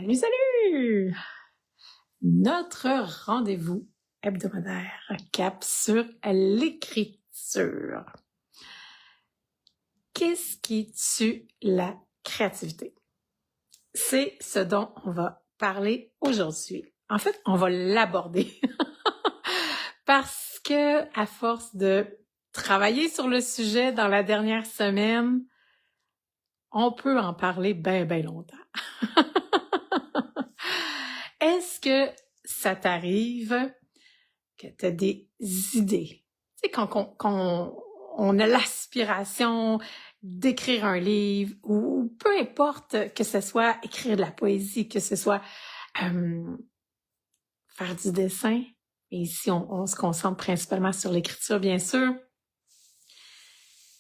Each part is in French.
Salut, salut! Notre rendez-vous hebdomadaire cap sur l'écriture. Qu'est-ce qui tue la créativité? C'est ce dont on va parler aujourd'hui. En fait, on va l'aborder parce que à force de travailler sur le sujet dans la dernière semaine, on peut en parler bien longtemps. Est-ce que ça t'arrive que tu as des idées? Tu sais, quand on a l'aspiration d'écrire un livre ou peu importe que ce soit écrire de la poésie, que ce soit faire du dessin. Et ici, on se concentre principalement sur l'écriture, bien sûr.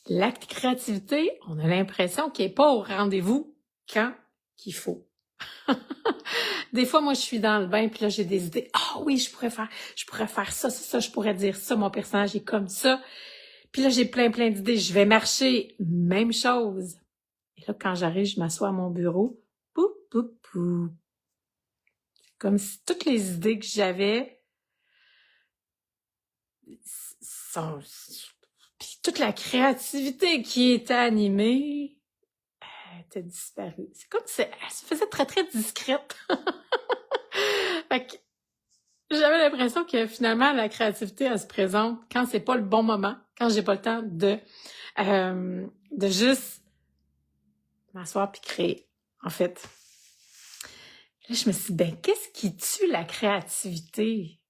La créativité, on a l'impression qu'elle n'est pas au rendez-vous quand qu'il faut. Des fois, moi, je suis dans le bain, puis là, j'ai des idées. Ah oui, je pourrais faire ça, je pourrais dire ça, mon personnage est comme ça. Puis là, j'ai plein d'idées, je vais marcher, même chose. Et là, quand j'arrive, je m'assois à mon bureau, pou. C'est comme si toutes les idées que j'avais puis toute la créativité qui était animée était disparue. C'est comme si elle se faisait très discrète. Fait que j'avais l'impression que finalement, la créativité, elle se présente quand c'est pas le bon moment, quand j'ai pas le temps de juste m'asseoir puis créer, en fait. Là, je me suis dit, qu'est-ce qui tue la créativité?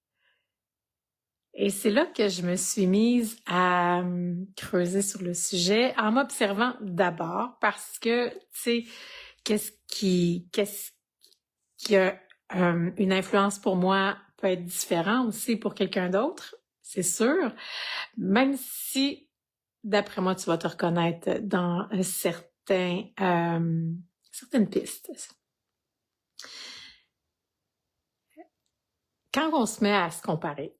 Et c'est là que je me suis mise à creuser sur le sujet en m'observant d'abord parce que, tu sais, qu'est-ce qui a une influence pour moi peut être différent aussi pour quelqu'un d'autre, c'est sûr, même si, d'après moi, tu vas te reconnaître dans certaines pistes. Quand on se met à se comparer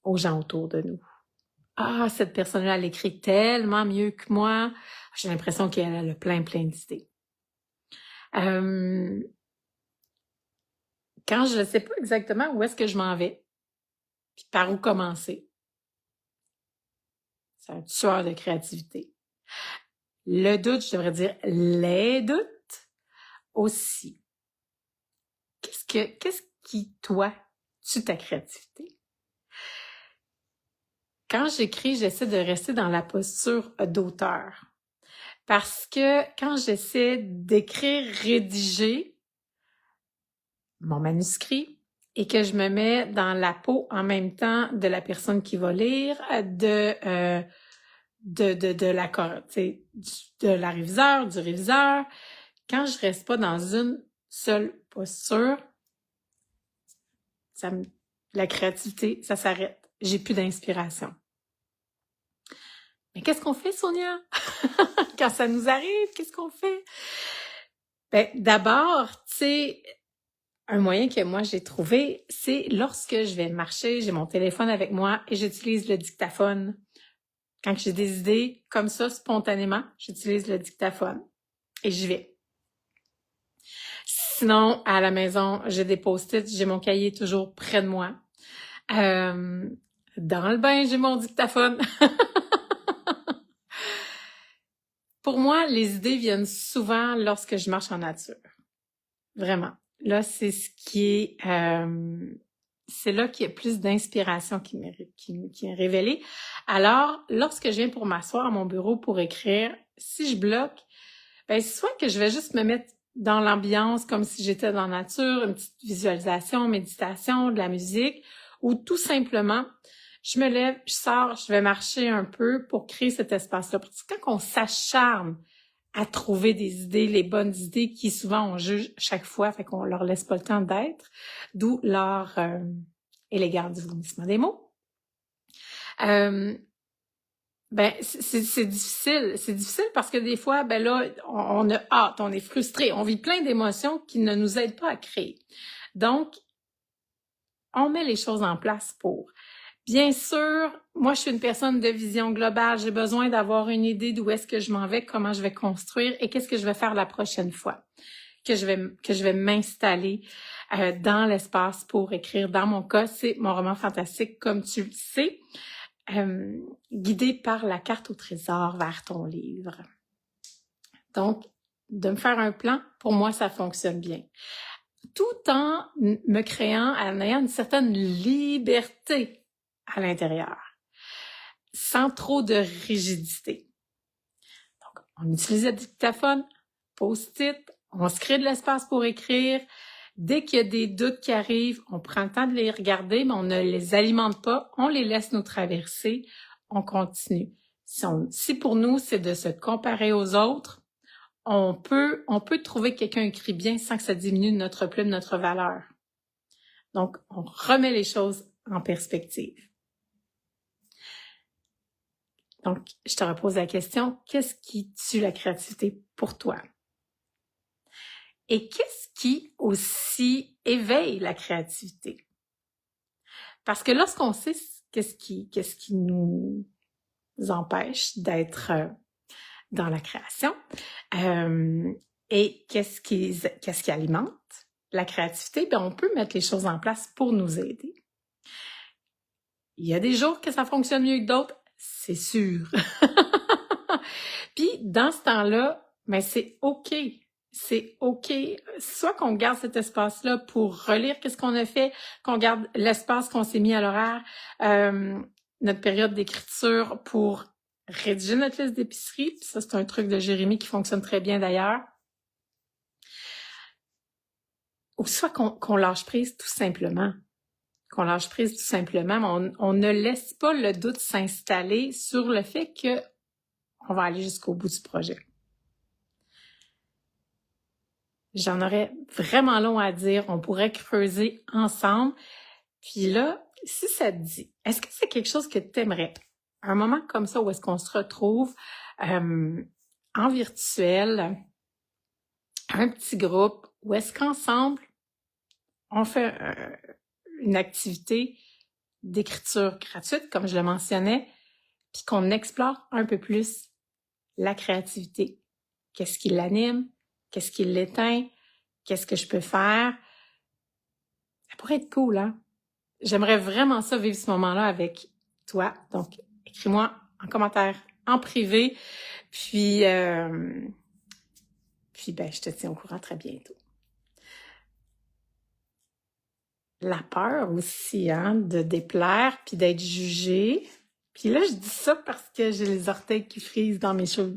aux gens autour de nous, ah, cette personne-là, elle écrit tellement mieux que moi, j'ai l'impression qu'elle a plein d'idées. Quand je ne sais pas exactement où est-ce que je m'en vais, puis par où commencer, c'est un tueur de créativité. Le doute, je devrais dire les doutes aussi. Qu'est-ce qui, toi, tue ta créativité? Quand j'écris, j'essaie de rester dans la posture d'auteur. Parce que quand j'essaie d'écrire, rédiger mon manuscrit et que je me mets dans la peau en même temps de la personne qui va lire, de la réviseur, du réviseur, quand je reste pas dans une seule posture, la créativité, ça s'arrête. J'ai plus d'inspiration. Mais qu'est-ce qu'on fait, Sonia? Quand ça nous arrive, qu'est-ce qu'on fait? D'abord, tu sais, un moyen que moi j'ai trouvé, c'est lorsque je vais marcher, j'ai mon téléphone avec moi et j'utilise le dictaphone. Quand j'ai des idées comme ça, spontanément, j'utilise le dictaphone et j'y vais. Sinon, à la maison, j'ai des post-it, j'ai mon cahier toujours près de moi. Dans le bain, j'ai mon dictaphone. Pour moi, les idées viennent souvent lorsque je marche en nature. Vraiment. Là, c'est ce qui est... c'est là qu'il y a plus d'inspiration qui est révélée. Alors, lorsque je viens pour m'asseoir à mon bureau pour écrire, si je bloque, soit que je vais juste me mettre dans l'ambiance comme si j'étais dans la nature, une petite visualisation, méditation, de la musique, ou tout simplement, je me lève, je sors, je vais marcher un peu pour créer cet espace-là. Parce que quand on s'acharne à trouver des idées, les bonnes idées qui souvent on juge chaque fois, fait qu'on leur laisse pas le temps d'être, d'où l'art élégant du vomissement des mots. C'est difficile parce que des fois, là, on a hâte, on est frustré, on vit plein d'émotions qui ne nous aident pas à créer. Donc, on met les choses en place pour. Bien sûr, moi, je suis une personne de vision globale. J'ai besoin d'avoir une idée d'où est-ce que je m'en vais, comment je vais construire et qu'est-ce que je vais faire la prochaine fois. que je vais m'installer dans l'espace pour écrire. Dans mon cas, c'est mon roman fantastique, comme tu le sais, guidé par la carte au trésor vers ton livre. Donc, de me faire un plan, pour moi, ça fonctionne bien. Tout en me créant, en ayant une certaine liberté à l'intérieur, sans trop de rigidité. Donc, on utilise le dictaphone, post-it, on se crée de l'espace pour écrire. Dès qu'il y a des doutes qui arrivent, on prend le temps de les regarder, mais on ne les alimente pas, on les laisse nous traverser, on continue. Si pour nous, c'est de se comparer aux autres, on peut trouver que quelqu'un écrit bien sans que ça diminue notre plume, notre valeur. Donc, on remet les choses en perspective. Donc, je te repose la question, qu'est-ce qui tue la créativité pour toi? Et qu'est-ce qui aussi éveille la créativité? Parce que lorsqu'on sait qu'est-ce qui nous empêche d'être dans la création, et qu'est-ce qui alimente la créativité, ben on peut mettre les choses en place pour nous aider. Il y a des jours que ça fonctionne mieux que d'autres, c'est sûr. Puis dans ce temps-là, ben c'est OK. C'est OK. Soit qu'on garde cet espace-là pour relire qu'est-ce qu'on a fait, qu'on garde l'espace qu'on s'est mis à l'horaire, notre période d'écriture pour rédiger notre liste d'épicerie. Puis ça, c'est un truc de Jérémy qui fonctionne très bien d'ailleurs. Ou soit qu'on lâche prise tout simplement. Qu'on lâche prise tout simplement, mais on ne laisse pas le doute s'installer sur le fait que on va aller jusqu'au bout du projet. J'en aurais vraiment long à dire, on pourrait creuser ensemble. Puis là, si ça te dit, est-ce que c'est quelque chose que tu aimerais? Un moment comme ça où est-ce qu'on se retrouve en virtuel, un petit groupe, où est-ce qu'ensemble, on fait une activité d'écriture gratuite, comme je le mentionnais, puis qu'on explore un peu plus la créativité. Qu'est-ce qui l'anime? Qu'est-ce qui l'éteint? Qu'est-ce que je peux faire? Ça pourrait être cool, hein? J'aimerais vraiment ça, vivre ce moment-là avec toi. Donc, écris-moi en commentaire, en privé. Puis ben, je te tiens au courant très bientôt. La peur aussi, hein, de déplaire puis d'être jugée. Puis là, je dis ça parce que j'ai les orteils qui frisent dans mes cheveux.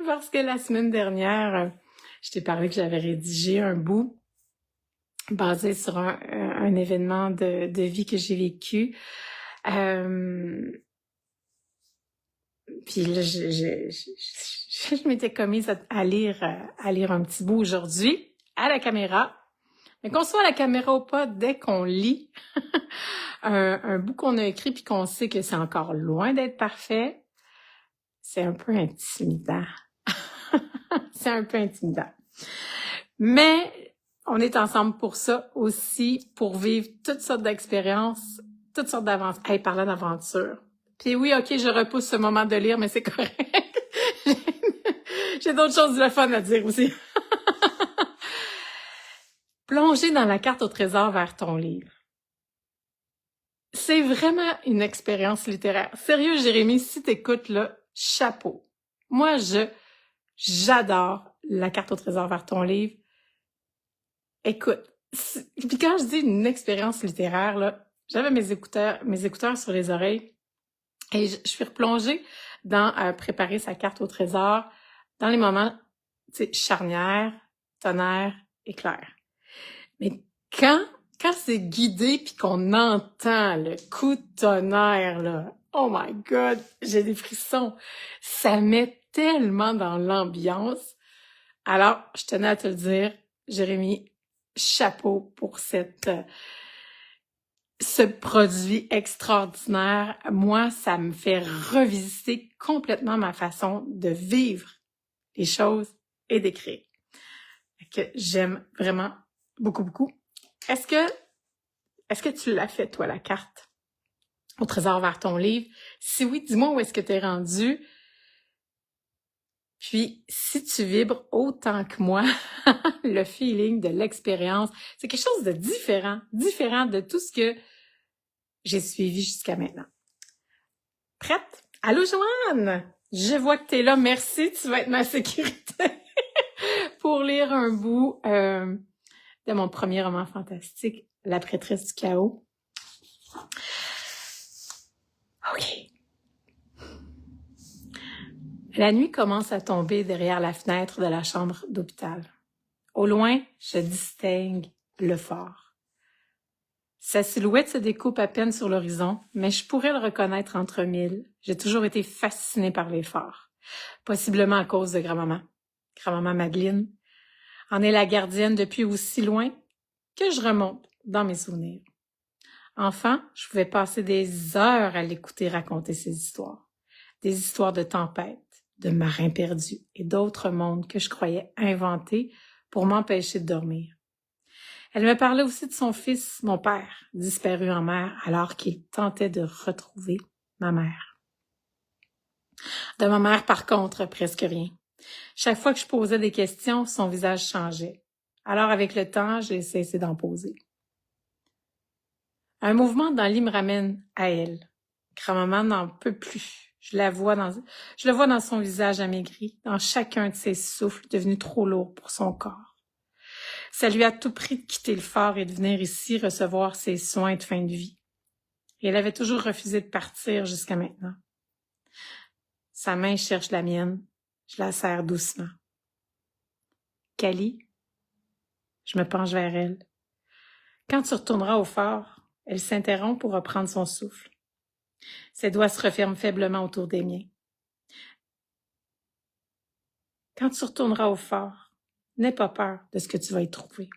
Parce que la semaine dernière, je t'ai parlé que j'avais rédigé un bout basé sur un événement de vie que j'ai vécu. Puis là, je m'étais commise à lire un petit bout aujourd'hui à la caméra. Mais qu'on soit à la caméra ou pas, dès qu'on lit un bout qu'on a écrit puis qu'on sait que c'est encore loin d'être parfait, c'est un peu intimidant. C'est un peu intimidant. Mais on est ensemble pour ça aussi, pour vivre toutes sortes d'expériences, toutes sortes d'aventures. Hey, parlant d'aventure. Puis oui, OK, je repousse ce moment de lire, mais c'est correct. J'ai d'autres choses de fun à dire aussi. Plonger dans la carte au trésor vers ton livre. C'est vraiment une expérience littéraire. Sérieux, Jérémy, si t'écoutes, là, chapeau. Moi, j'adore la carte au trésor vers ton livre. Écoute, puis quand je dis une expérience littéraire, là, j'avais mes écouteurs sur les oreilles et je suis replongée dans préparer sa carte au trésor dans les moments, tu sais, charnières, tonnerre, éclair. Mais quand c'est guidé puis qu'on entend le coup de tonnerre, là, oh my God, j'ai des frissons. Ça met tellement dans l'ambiance. Alors, je tenais à te le dire, Jérémy, chapeau pour ce produit extraordinaire. Moi, ça me fait revisiter complètement ma façon de vivre les choses et d'écrire. Que j'aime vraiment beaucoup, beaucoup. Est-ce que tu l'as fait, toi, la carte au trésor vers ton livre? Si oui, dis-moi où est-ce que tu es rendu. Puis, si tu vibres autant que moi, le feeling de l'expérience, c'est quelque chose de différent de tout ce que j'ai suivi jusqu'à maintenant. Prête? Allô, Joanne? Je vois que t'es là. Merci, tu vas être ma sécurité pour lire un bout de mon premier roman fantastique, La prêtresse du chaos. OK. La nuit commence à tomber derrière la fenêtre de la chambre d'hôpital. Au loin, je distingue le phare. Sa silhouette se découpe à peine sur l'horizon, mais je pourrais le reconnaître entre mille. J'ai toujours été fascinée par les phares, possiblement à cause de grand-maman. Grand-maman Madeleine en est la gardienne depuis aussi loin que je remonte dans mes souvenirs. Enfant, je pouvais passer des heures à l'écouter raconter ses histoires. Des histoires de tempêtes, de marins perdus et d'autres mondes que je croyais inventés pour m'empêcher de dormir. Elle me parlait aussi de son fils, mon père, disparu en mer alors qu'il tentait de retrouver ma mère. De ma mère, par contre, presque rien. Chaque fois que je posais des questions, son visage changeait. Alors, avec le temps, j'ai cessé d'en poser. Un mouvement dans le lit me ramène à elle. Grand-maman n'en peut plus. Je le vois dans son visage amaigri, dans chacun de ses souffles devenus trop lourds pour son corps. Ça lui a tout pris de quitter le phare et de venir ici recevoir ses soins de fin de vie. Et elle avait toujours refusé de partir jusqu'à maintenant. Sa main cherche la mienne. Je la serre doucement. Cali, je me penche vers elle. Quand tu retourneras au phare, elle s'interrompt pour reprendre son souffle. Ses doigts se referment faiblement autour des miens. Quand tu retourneras au phare, n'aie pas peur de ce que tu vas y trouver.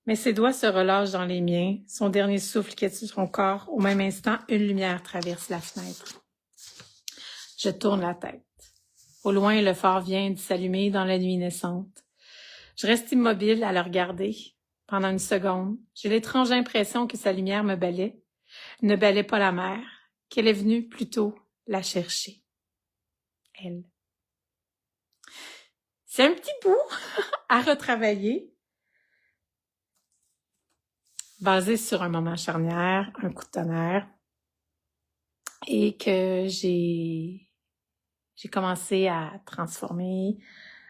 Mais ses doigts se relâchent dans les miens, son dernier souffle quitte son corps. Au même instant, une lumière traverse la fenêtre. Je tourne la tête. Au loin, le phare vient de s'allumer dans la nuit naissante. Je reste immobile à le regarder. Pendant une seconde, j'ai l'étrange impression que sa lumière me balait, ne balait pas la mer, qu'elle est venue plutôt la chercher. Elle. C'est un petit bout à retravailler, basé sur un moment charnière, un coup de tonnerre, et que j'ai commencé à transformer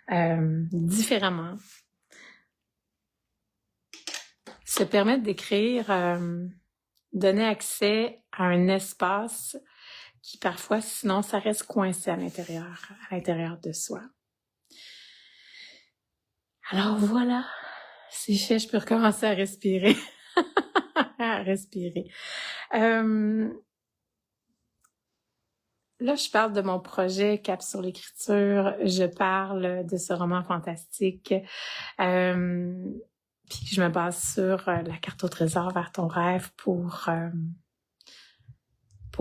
différemment. Se permettre d'écrire, donner accès à un espace qui parfois, sinon, ça reste coincé à l'intérieur de soi. Alors voilà, c'est fait, je peux recommencer à respirer. Là, je parle de mon projet Cap sur l'écriture. Je parle de ce roman fantastique. Puis je me base sur la carte au trésor vers ton rêve pour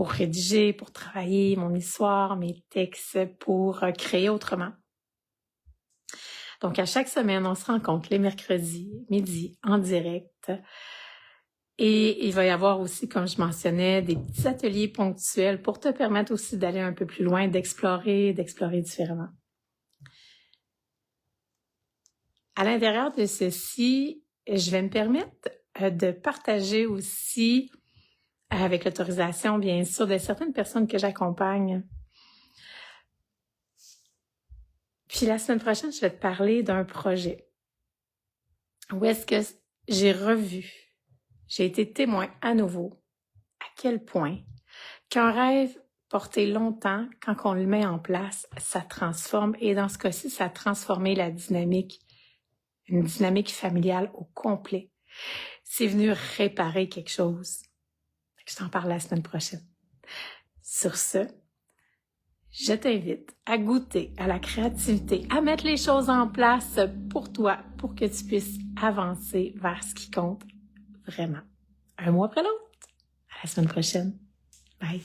rédiger, pour travailler mon histoire, mes textes, pour créer autrement. Donc, à chaque semaine, on se rencontre les mercredis, midi, en direct. Et il va y avoir aussi, comme je mentionnais, des petits ateliers ponctuels pour te permettre aussi d'aller un peu plus loin, d'explorer différemment. À l'intérieur de ceci, je vais me permettre de partager aussi, avec l'autorisation, bien sûr, de certaines personnes que j'accompagne. Puis la semaine prochaine, je vais te parler d'un projet où est-ce que j'ai été témoin à nouveau à quel point qu'un rêve porté longtemps, quand on le met en place, ça transforme. Et dans ce cas-ci, ça a transformé une dynamique familiale au complet. C'est venu réparer quelque chose. Je t'en parle la semaine prochaine. Sur ce, je t'invite à goûter à la créativité, à mettre les choses en place pour toi, pour que tu puisses avancer vers ce qui compte vraiment. Un mois après l'autre. À la semaine prochaine. Bye.